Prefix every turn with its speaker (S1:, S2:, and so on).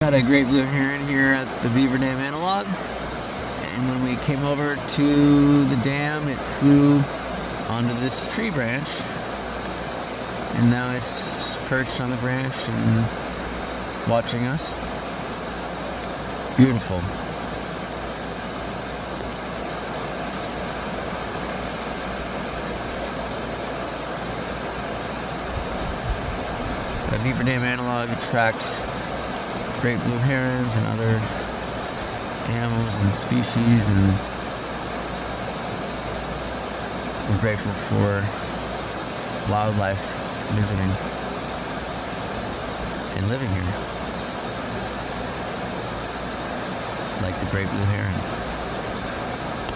S1: Got a great blue heron here at the Beaver Dam analog, and when we came over to the dam it flew onto this tree branch, and now it's perched on the branch and watching us. Beautiful. The Beaver Dam analog attracts great blue herons and other animals and species, and we're grateful for wildlife visiting and living here, like the great blue heron.